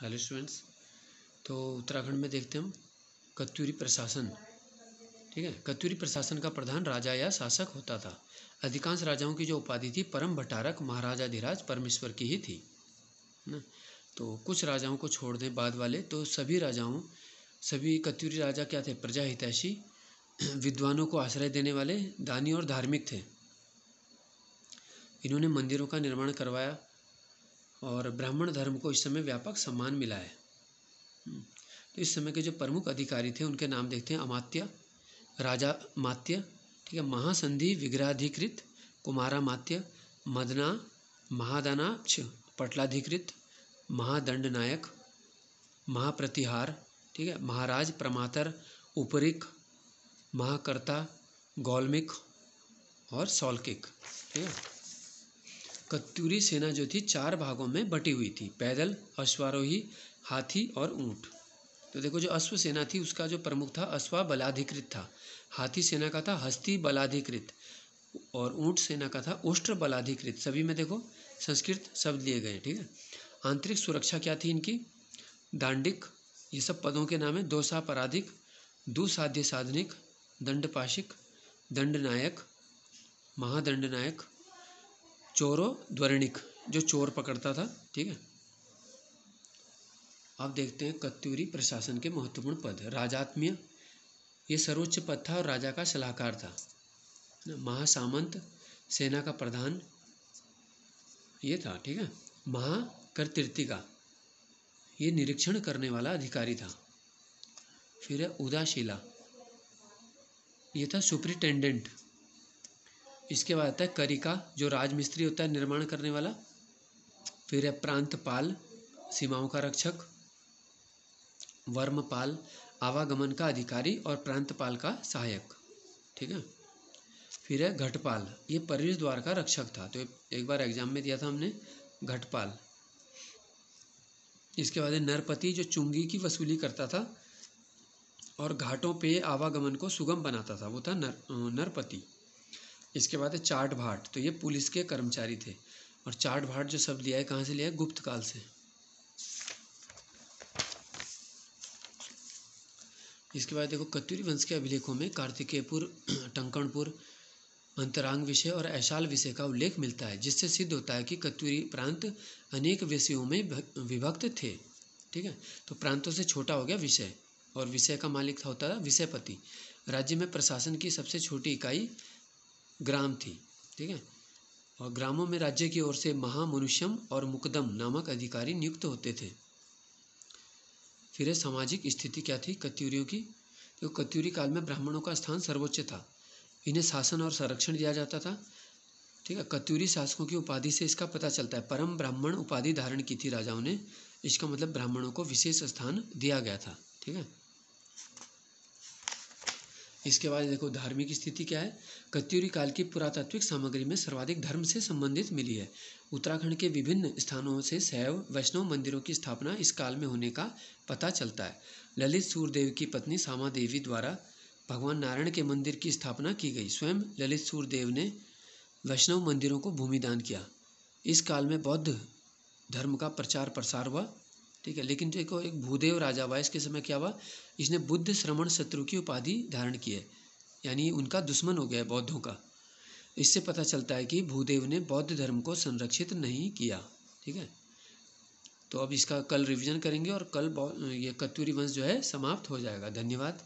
Hello students. तो उत्तराखंड में देखते हैं हम कत्यूरी प्रशासन। ठीक है, कत्यूरी प्रशासन का प्रधान राजा या शासक होता था। अधिकांश राजाओं की जो उपाधि थी परम भट्टारक महाराजाधिराज परमेश्वर की ही थी ना। तो कुछ राजाओं को छोड़ दें बाद वाले, तो सभी कत्यूरी राजा क्या थे? प्रजा हितैषी, विद्वानों को आश्रय देने वाले, दानी और धार्मिक थे। इन्होंने मंदिरों का निर्माण करवाया और ब्राह्मण धर्म को इस समय व्यापक सम्मान मिला है। तो इस समय के जो प्रमुख अधिकारी थे उनके नाम देखते हैं। अमात्य, राजा मात्य, ठीक है, महासंधि विग्रहाधिकृत कुमारामात्य, मदना महादानाक्ष पटलाधिकृत, महादंड नायक, महाप्रतिहार, ठीक है, महाराज प्रमातर, उपरिक, महाकर्ता, गौलमिक और सौलकिक। ठीक है, कत्यूरी सेना जो थी 4 भागों में बटी हुई थी: पैदल, अश्वारोही, हाथी और ऊंट। तो देखो, जो अश्व सेना थी उसका जो प्रमुख था अश्वा बलाधिकृत था, हाथी सेना का था हस्ती बलाधिकृत और ऊंट सेना का था उष्ट्र बलाधिकृत। सभी में देखो संस्कृत शब्द लिए गए। ठीक है, आंतरिक सुरक्षा क्या थी इनकी? दांडिक, ये सब पदों के नाम है। दोषापराधिक, दुसाध्य साधनिक, दंडपाशिक, दंडनायक, महादंडनायक, चोरो द्वर्णिक, जो चोर पकड़ता था। ठीक है, अब देखते हैं कत्यूरी प्रशासन के महत्वपूर्ण पद। राजात्म्य, ये सर्वोच्च पद था और राजा का सलाहकार था। महासामंत, सेना का प्रधान ये था। ठीक है, महाकर्तृत्विका, ये निरीक्षण करने वाला अधिकारी था। फिर है उदाशीला, ये था सुप्रिटेंडेंट। इसके बाद आता है करिका, जो राजमिस्त्री होता है, निर्माण करने वाला। फिर है प्रांतपाल, सीमाओं का रक्षक। वर्मपाल, आवागमन का अधिकारी और प्रांतपाल का सहायक। ठीक है, फिर है घटपाल, ये प्रवेश द्वार का रक्षक था। तो एक बार एग्जाम में दिया था हमने घटपाल। इसके बाद है नरपति, जो चुंगी की वसूली करता था और घाटों पे आवागमन को सुगम बनाता था, वो था नरपति। इसके बाद है चाट भाट, तो ये पुलिस के कर्मचारी थे। और चाट भाट जो शब्द लिया है कहाँ से लिया है? गुप्त काल से। इसके बाद देखो, कत्यूरी वंश के अभिलेखों में कार्तिकेयपुर, टंकणपुर, अंतरांग विषय और ऐशाल विषय का उल्लेख मिलता है, जिससे सिद्ध होता है कि कत्यूरी प्रांत अनेक विषयों में विभक्त थे। ठीक है, तो प्रांतों से छोटा हो गया विषय, और विषय का मालिक होता था विषयपति। राज्य में प्रशासन की सबसे छोटी इकाई ग्राम थी। ठीक है, और ग्रामों में राज्य की ओर से महामनुष्यम और मुकदम नामक अधिकारी नियुक्त होते थे। फिर है सामाजिक स्थिति क्या थी कत्यूरियों की? तो कत्यूरी काल में ब्राह्मणों का स्थान सर्वोच्च था, इन्हें शासन और संरक्षण दिया जाता था। ठीक है, कत्यूरी शासकों की उपाधि से इसका पता चलता है। परम ब्राह्मण उपाधि धारण की थी राजाओं ने, इसका मतलब ब्राह्मणों को विशेष स्थान दिया गया था। ठीक है, इसके बाद देखो धार्मिक स्थिति क्या है। कत्यूरी काल की पुरातात्विक सामग्री में सर्वाधिक धर्म से संबंधित मिली है। उत्तराखंड के विभिन्न स्थानों से शैव वैष्णव मंदिरों की स्थापना इस काल में होने का पता चलता है। ललित सूर्यदेव की पत्नी सामा देवी द्वारा भगवान नारायण के मंदिर की स्थापना की गई। स्वयं ललित सूर्यदेव ने वैष्णव मंदिरों को भूमिदान किया। इस काल में बौद्ध धर्म का प्रचार प्रसार हुआ। ठीक है, लेकिन देखो एक भूदेव राजा हुआ, इसके समय क्या हुआ? इसने बुद्ध श्रमण शत्रु की उपाधि धारण की है, यानी उनका दुश्मन हो गया बौद्धों का। इससे पता चलता है कि भूदेव ने बौद्ध धर्म को संरक्षित नहीं किया। ठीक है, तो अब इसका कल रिवीजन करेंगे और कल ये कत्यूरी वंश जो है समाप्त हो जाएगा। धन्यवाद।